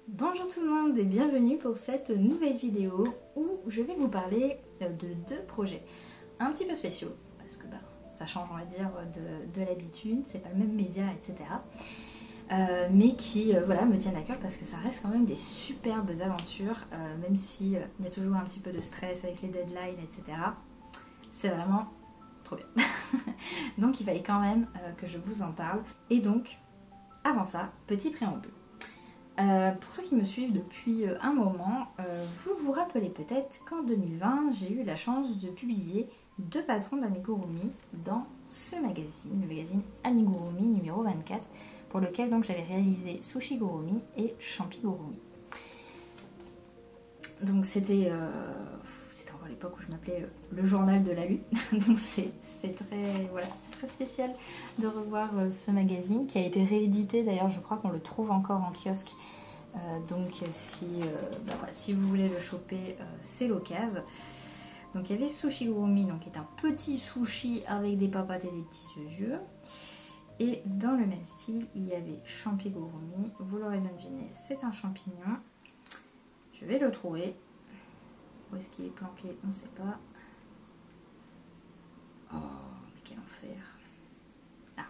Bonjour tout le monde et bienvenue pour cette nouvelle vidéo où je vais vous parler de deux projets un petit peu spéciaux parce que ça change, on va dire, de l'habitude, c'est pas le même média, etc. Mais qui voilà, me tiennent à cœur parce que ça reste quand même des superbes aventures, même s'il y a toujours un petit peu de stress avec les deadlines, etc. C'est vraiment trop bien. Donc il fallait quand même que je vous en parle. Et donc, avant ça, petit préambule. Pour ceux qui me suivent depuis un moment, vous vous rappelez peut-être qu'en 2020, j'ai eu la chance de publier deux patrons d'amigurumi dans ce magazine, le magazine Amigurumi numéro 24, pour lequel donc j'avais réalisé Sushi Gurumi et Champi Gurumi. Donc c'était encore l'époque où je m'appelais le journal de la lune, donc c'est très spécial de revoir ce magazine qui a été réédité. D'ailleurs je crois qu'on le trouve encore en kiosque, donc si vous voulez le choper, c'est l'occasion. Donc il y avait Sushi Gurumi, donc qui est un petit sushi avec des papates et des petits yeux. Et dans le même style, il y avait Champi Gurumi, vous l'aurez deviné, c'est un champignon. Je vais le trouver. Où est-ce qu'il est planqué? On ne sait pas. Oh, mais quel enfer. Ah.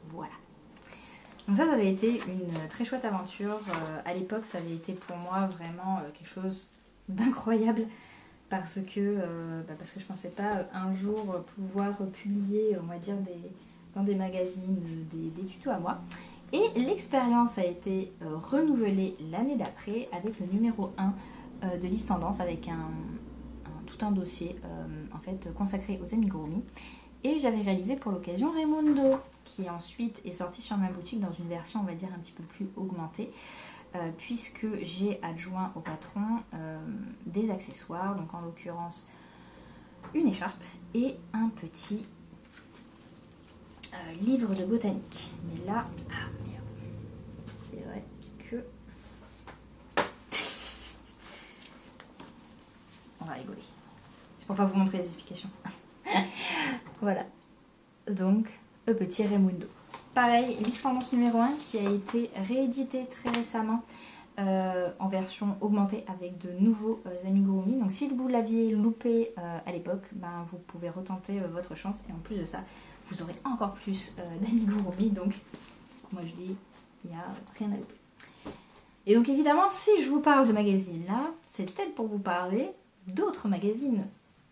Voilà. Donc ça avait été une très chouette aventure. À l'époque, ça avait été pour moi vraiment quelque chose d'incroyable. Parce que je ne pensais pas un jour pouvoir publier, on va dire, dans des magazines, des tutos à moi. Et l'expérience a été renouvelée l'année d'après avec le numéro 1 de Liste Tendance, avec tout un dossier en fait consacré aux amigurumi. Et j'avais réalisé pour l'occasion Raimundo, qui ensuite est sorti sur ma boutique dans une version, on va dire, un petit peu plus augmentée, puisque j'ai adjoint au patron des accessoires, donc en l'occurrence une écharpe et un petit livre de botanique. Mais là, ah merde, c'est vrai que on va rigoler. C'est pour pas vous montrer les explications. Voilà. Donc, le petit Raimundo. Pareil, Liste Tendance numéro 1 qui a été réédité très récemment en version augmentée avec de nouveaux amigurumi. Donc si vous l'aviez loupé à l'époque, vous pouvez retenter votre chance. Et en plus de ça, vous aurez encore plus d'amigurumi. Donc moi je dis, il n'y a rien à louper. Et donc évidemment, si je vous parle de magazines là, c'est peut-être pour vous parler d'autres magazines.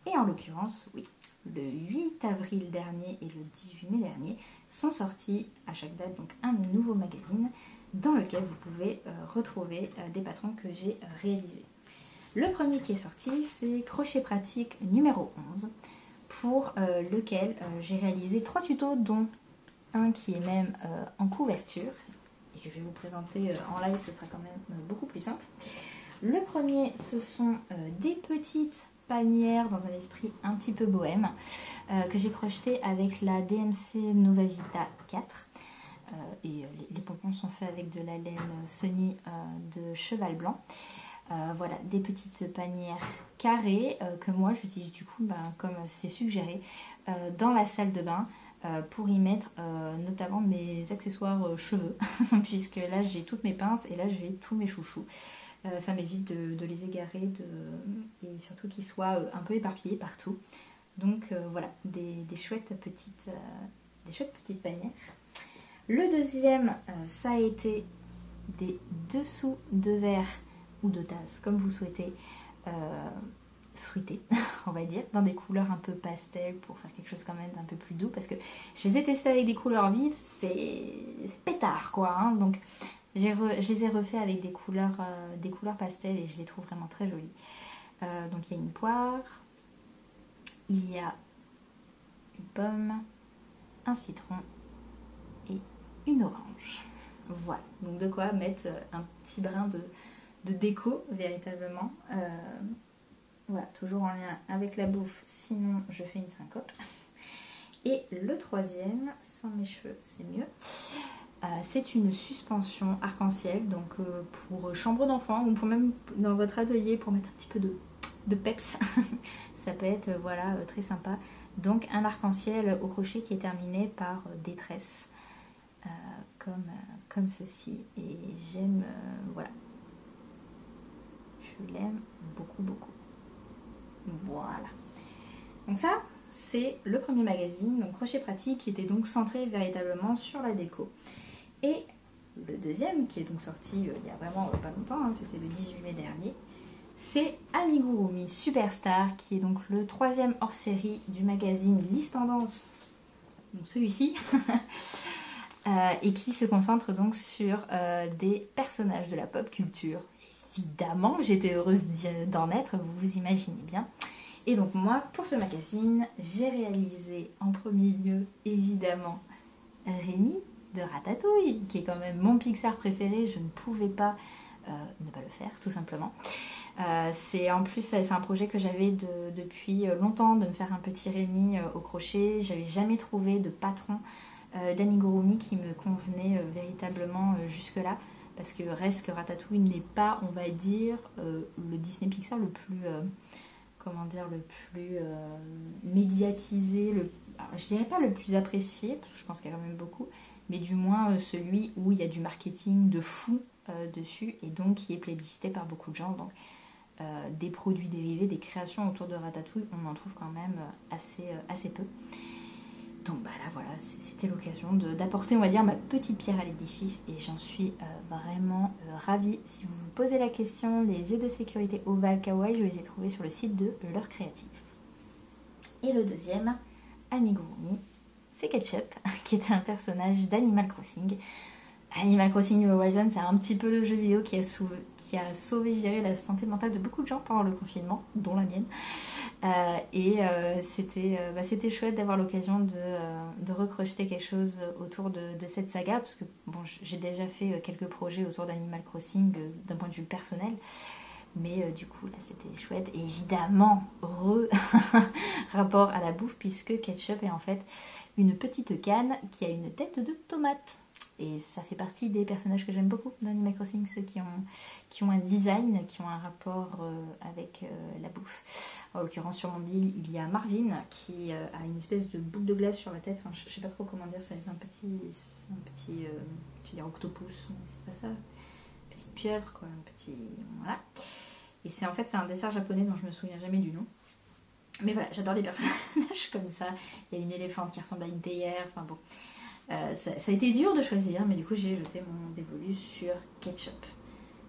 Et en l'occurrence, oui, le 8 avril dernier et le 18 mai dernier sont sortis à chaque date donc un nouveau magazine dans lequel vous pouvez retrouver des patrons que j'ai réalisés. Le premier qui est sorti, c'est Crochet Pratique numéro 11, pour lequel j'ai réalisé 3 tutos, dont un qui est même en couverture, et que je vais vous présenter en live, ce sera quand même beaucoup plus simple. Le premier, ce sont des petites panières dans un esprit un petit peu bohème, que j'ai crocheté avec la DMC Nova Vita 4. Et les pompons sont faits avec de la laine Sony de cheval blanc. Voilà, des petites panières carrées que moi j'utilise du coup, comme c'est suggéré, dans la salle de bain pour y mettre notamment mes accessoires cheveux, puisque là j'ai toutes mes pinces et là j'ai tous mes chouchous. Ça m'évite de les égarer et surtout qu'ils soient un peu éparpillés partout. Donc voilà, des chouettes petites panières. Le deuxième, ça a été des dessous de verre ou de tasse, comme vous souhaitez, fruités, on va dire, dans des couleurs un peu pastel pour faire quelque chose quand même d'un peu plus doux, parce que je les ai testés avec des couleurs vives, c'est pétard quoi, hein. Donc je les ai refaits avec des couleurs pastel et je les trouve vraiment très jolies. Donc il y a une poire, il y a une pomme, un citron et une orange. Voilà, donc de quoi mettre un petit brin de déco véritablement. Voilà, toujours en lien avec la bouffe, sinon je fais une syncope. Et le troisième, sans mes cheveux c'est mieux, c'est une suspension arc-en-ciel, donc pour chambre d'enfant ou pour même dans votre atelier pour mettre un petit peu de peps. Ça peut être voilà, très sympa. Donc un arc-en-ciel au crochet qui est terminé par des tresses, comme ceci. Et j'aime, voilà, je l'aime beaucoup, beaucoup. Voilà. Donc ça, c'est le premier magazine, donc Crochet Pratique, qui était donc centré véritablement sur la déco. Et le deuxième, qui est donc sorti il y a vraiment pas longtemps, hein, c'était le 18 mai dernier, c'est Amigurumi Superstar, qui est donc le troisième hors-série du magazine Liste Tendance, donc celui-ci, et qui se concentre donc sur des personnages de la pop culture. Évidemment, j'étais heureuse d'en être, vous vous imaginez bien. Et donc moi, pour ce magazine, j'ai réalisé en premier lieu, évidemment, Rémi de Ratatouille, qui est quand même mon Pixar préféré. Je ne pouvais pas ne pas le faire, tout simplement. En plus, c'est un projet que j'avais depuis longtemps, de me faire un petit Rémi au crochet. J'avais jamais trouvé de patron d'amigurumi qui me convenait véritablement jusque-là. Parce que reste que Ratatouille n'est pas, on va dire, le Disney Pixar le plus... comment dire, le plus médiatisé, alors, je dirais pas le plus apprécié, parce que je pense qu'il y a quand même beaucoup, mais du moins celui où il y a du marketing de fou dessus, et donc qui est plébiscité par beaucoup de gens. Donc des produits dérivés, des créations autour de Ratatouille, on en trouve quand même assez peu. Donc bah là voilà, c'était l'occasion d'apporter, on va dire, ma petite pierre à l'édifice, et j'en suis vraiment ravie. Si vous vous posez la question, les yeux de sécurité ovales kawaii, je les ai trouvés sur le site de L'Heure Créative. Et le deuxième, Amigurumi, c'est Ketchup, qui est un personnage d'Animal Crossing. Animal Crossing New Horizons, c'est un petit peu le jeu vidéo qui a sauvé, je dirais, la santé mentale de beaucoup de gens pendant le confinement, dont la mienne. C'était chouette d'avoir l'occasion de recrocheter quelque chose autour de cette saga, parce que bon, j'ai déjà fait quelques projets autour d'Animal Crossing d'un point de vue personnel, mais du coup là c'était chouette. Et évidemment, rapport à la bouffe, puisque Ketchup est en fait une petite canne qui a une tête de tomate. Et ça fait partie des personnages que j'aime beaucoup d'Animal Crossing, ceux qui ont un design, qui ont un rapport avec la bouffe. En l'occurrence, sur mon île, il y a Marvin qui a une espèce de boule de glace sur la tête. Enfin, je sais pas trop comment dire ça. C'est un petit je vais dire octopus, mais c'est pas ça. Petite pieuvre, quoi. Voilà. Et c'est un dessert japonais dont je me souviens jamais du nom. Mais voilà, j'adore les personnages comme ça. Il y a une éléphante qui ressemble à une théière. Enfin bon. Ça a été dur de choisir, mais du coup j'ai jeté mon dévolu sur Ketchup.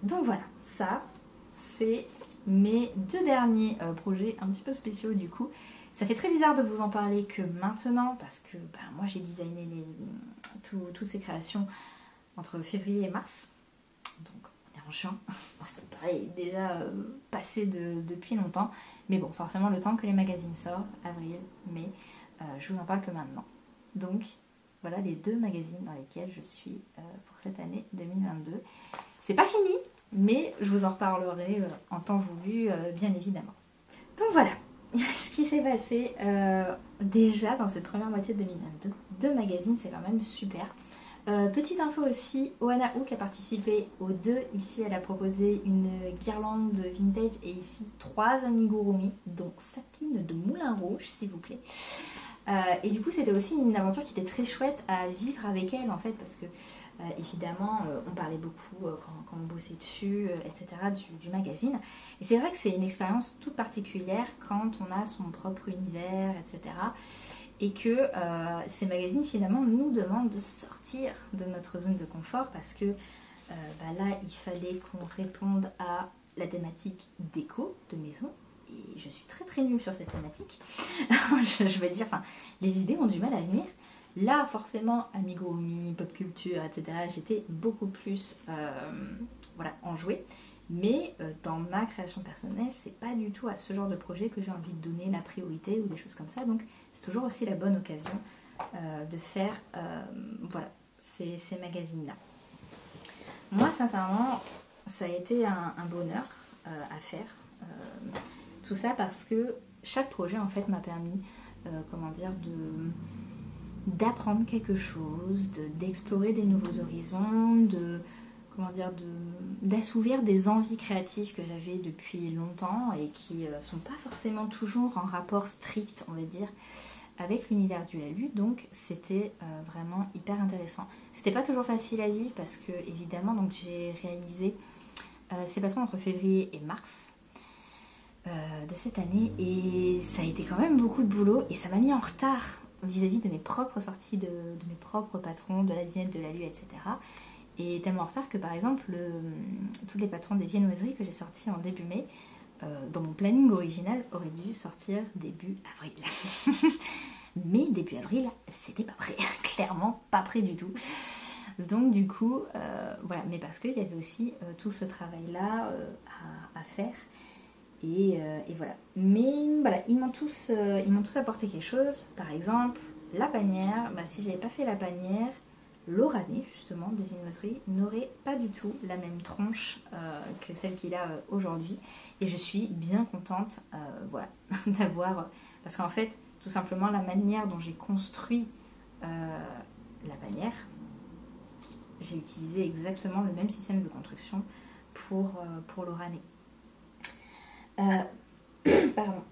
Donc voilà, ça c'est mes deux derniers projets un petit peu spéciaux du coup. Ça fait très bizarre de vous en parler que maintenant, parce que moi j'ai designé toutes ces créations entre février et mars. Donc on est en juin, ça me paraît déjà passé depuis longtemps. Mais bon, forcément le temps que les magazines sortent, avril, mai, je vous en parle que maintenant. Donc voilà les deux magazines dans lesquels je suis pour cette année 2022. C'est pas fini, mais je vous en reparlerai en temps voulu, bien évidemment. Donc voilà ce qui s'est passé déjà dans cette première moitié de 2022. Deux magazines, c'est quand même super. Petite info aussi, Ohana Hook a participé aux deux. Ici, elle a proposé une guirlande vintage et ici 3 amigurumi, dont Satine de Moulin Rouge, s'il vous plaît. Et du coup c'était aussi une aventure qui était très chouette à vivre avec elle en fait, parce que évidemment on parlait beaucoup quand on bossait dessus, etc. du magazine, et c'est vrai que c'est une expérience toute particulière quand on a son propre univers, etc. Et que ces magazines finalement nous demandent de sortir de notre zone de confort, parce que là il fallait qu'on réponde à la thématique déco de maison. Et je suis très très nulle sur cette thématique. je vais dire, les idées ont du mal à venir. Là, forcément, amigurumi, pop culture, etc., j'étais beaucoup plus enjouée. Mais dans ma création personnelle, c'est pas du tout à ce genre de projet que j'ai envie de donner la priorité ou des choses comme ça. Donc, c'est toujours aussi la bonne occasion de faire ces magazines-là. Moi, sincèrement, ça a été un bonheur à faire. Tout ça parce que chaque projet en fait m'a permis d'apprendre quelque chose, d'explorer des nouveaux horizons, d'assouvir des envies créatives que j'avais depuis longtemps et qui sont pas forcément toujours en rapport strict, on va dire, avec l'univers du Lalu, donc c'était vraiment hyper intéressant. C'était pas toujours facile à vivre parce que évidemment donc j'ai réalisé ces patrons entre février et mars de cette année et ça a été quand même beaucoup de boulot et ça m'a mis en retard vis-à-vis de mes propres sorties, de mes propres patrons, de la dinette de Lalu, etc. Et tellement en retard que par exemple tous les patrons des viennoiseries que j'ai sortis en début mai dans mon planning original auraient dû sortir début avril. Mais début avril, c'était pas prêt, clairement pas prêt du tout. Donc du coup, voilà, mais parce qu'il y avait aussi tout ce travail-là à faire. Et voilà. Mais voilà, ils m'ont tous apporté quelque chose. Par exemple, la panière, si j'avais pas fait la panière, l'Orané justement des viennoiseries n'aurait pas du tout la même tronche que celle qu'il a aujourd'hui. Et je suis bien contente voilà, d'avoir... Parce qu'en fait, tout simplement, la manière dont j'ai construit la panière, j'ai utilisé exactement le même système de construction pour l'Orané. Pardon.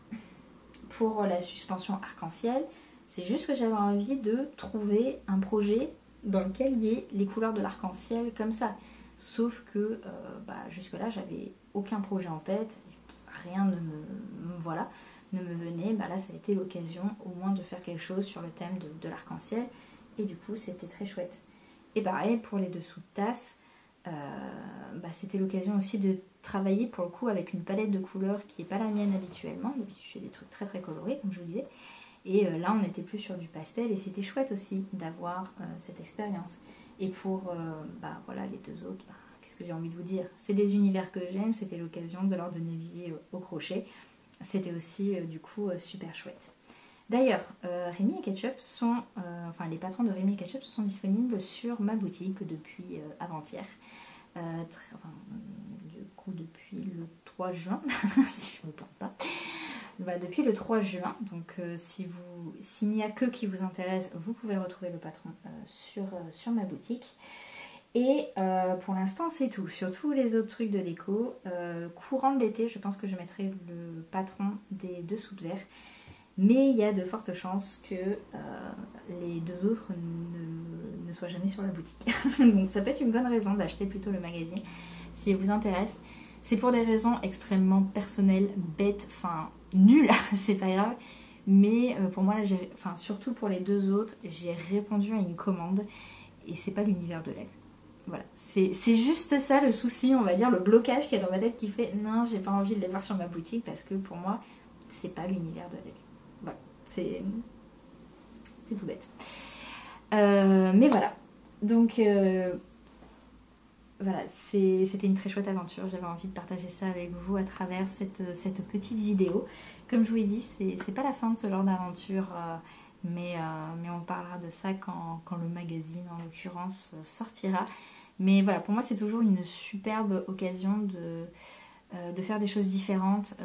Pour la suspension arc-en-ciel, c'est juste que j'avais envie de trouver un projet dans lequel il y ait les couleurs de l'arc-en-ciel comme ça. Sauf que jusque-là, j'avais aucun projet en tête, rien ne me venait. Là, ça a été l'occasion au moins de faire quelque chose sur le thème de l'arc-en-ciel. Et du coup, c'était très chouette. Et pareil, pour les dessous de tasse, c'était l'occasion aussi de travailler pour le coup avec une palette de couleurs qui n'est pas la mienne habituellement. D'habitude, je fais des trucs très très colorés, comme je vous disais. Et là, on était plus sur du pastel et c'était chouette aussi d'avoir cette expérience. Et pour voilà, les deux autres, qu'est-ce que j'ai envie de vous dire? C'est des univers que j'aime, c'était l'occasion de leur donner vie au crochet. C'était aussi du coup super chouette. D'ailleurs, Rémi et Ketchup sont, les patrons de Rémi et Ketchup sont disponibles sur ma boutique depuis avant-hier. Du coup, depuis le 3 juin, si je ne me plante pas. Depuis le 3 juin, donc s'il n'y a que qui vous intéresse, vous pouvez retrouver le patron sur ma boutique. Et pour l'instant, c'est tout. Sur tous les autres trucs de déco, courant de l'été, je pense que je mettrai le patron des dessous de verre. Mais il y a de fortes chances que les deux autres ne soient jamais sur la boutique. Donc ça peut être une bonne raison d'acheter plutôt le magazine si il vous intéresse. C'est pour des raisons extrêmement personnelles, bêtes, nulles, c'est pas grave. Mais pour moi, là, surtout pour les deux autres, j'ai répondu à une commande et c'est pas l'univers de l'aigle. Voilà, c'est juste ça le souci, on va dire, le blocage qu'il y a dans ma tête qui fait non, j'ai pas envie de les voir sur ma boutique parce que pour moi, c'est pas l'univers de l'aigle. Voilà, c'est tout bête. Mais voilà, donc voilà, c'était une très chouette aventure. J'avais envie de partager ça avec vous à travers cette petite vidéo. Comme je vous l'ai dit, c'est pas la fin de ce genre d'aventure, mais on parlera de ça quand le magazine, en l'occurrence, sortira. Mais voilà, pour moi, c'est toujours une superbe occasion de faire des choses différentes,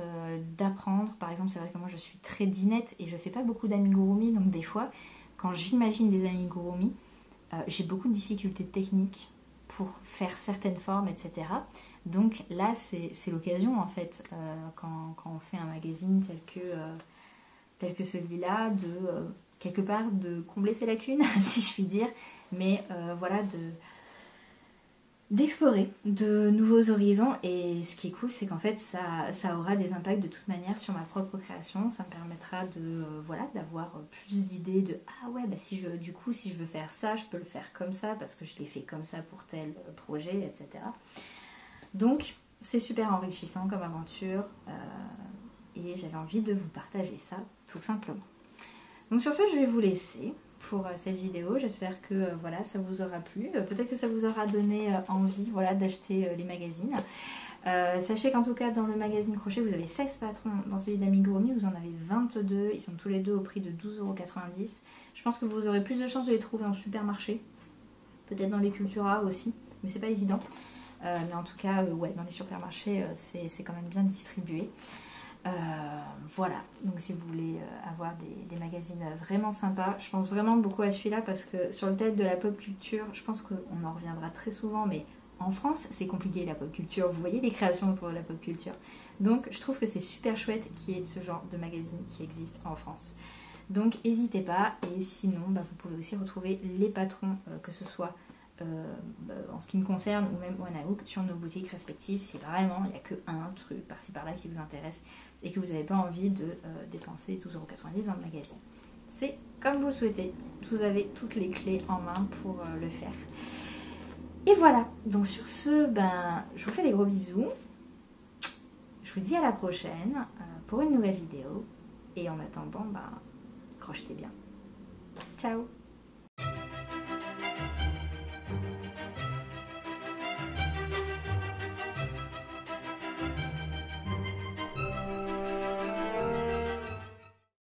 d'apprendre. Par exemple, c'est vrai que moi, je suis très dinette et je fais pas beaucoup d'amigurumi. Donc des fois, quand j'imagine des amigurumi, j'ai beaucoup de difficultés techniques pour faire certaines formes, etc. Donc là, c'est l'occasion, en fait, quand on fait un magazine tel que celui-là, de quelque part de combler ses lacunes, si je puis dire, mais voilà, d'explorer de nouveaux horizons. Et ce qui est cool, c'est qu'en fait ça aura des impacts de toute manière sur ma propre création. Ça me permettra de d'avoir plus d'idées de si je veux faire ça, je peux le faire comme ça parce que je l'ai fait comme ça pour tel projet, etc. Donc c'est super enrichissant comme aventure et j'avais envie de vous partager ça tout simplement. Donc sur ce, je vais vous laisser pour cette vidéo. J'espère que ça vous aura plu. Peut-être que ça vous aura donné envie d'acheter les magazines. Sachez qu'en tout cas, dans le magazine crochet, vous avez 16 patrons. Dans celui d'amigurumi, vous en avez 22. Ils sont tous les deux au prix de 12,90 €. Je pense que vous aurez plus de chances de les trouver en supermarché. Peut-être dans les Cultura aussi, mais c'est pas évident. Mais en tout cas, dans les supermarchés, c'est quand même bien distribué. Voilà, donc si vous voulez avoir des magazines vraiment sympas, je pense vraiment beaucoup à celui-là parce que sur le thème de la pop culture, je pense qu'on en reviendra très souvent, mais en France c'est compliqué la pop culture, vous voyez les créations autour de la pop culture, donc je trouve que c'est super chouette qu'il y ait ce genre de magazine qui existe en France. Donc n'hésitez pas, et sinon vous pouvez aussi retrouver les patrons, que ce soit en ce qui me concerne ou même Wanahook sur nos boutiques respectives si vraiment il n'y a que un truc par-ci par-là qui vous intéresse et que vous n'avez pas envie de dépenser 12,90 € dans le magazine. C'est comme vous le souhaitez, vous avez toutes les clés en main pour le faire. Et voilà, donc sur ce, je vous fais des gros bisous. Je vous dis à la prochaine pour une nouvelle vidéo. Et en attendant, crochetez bien. Ciao!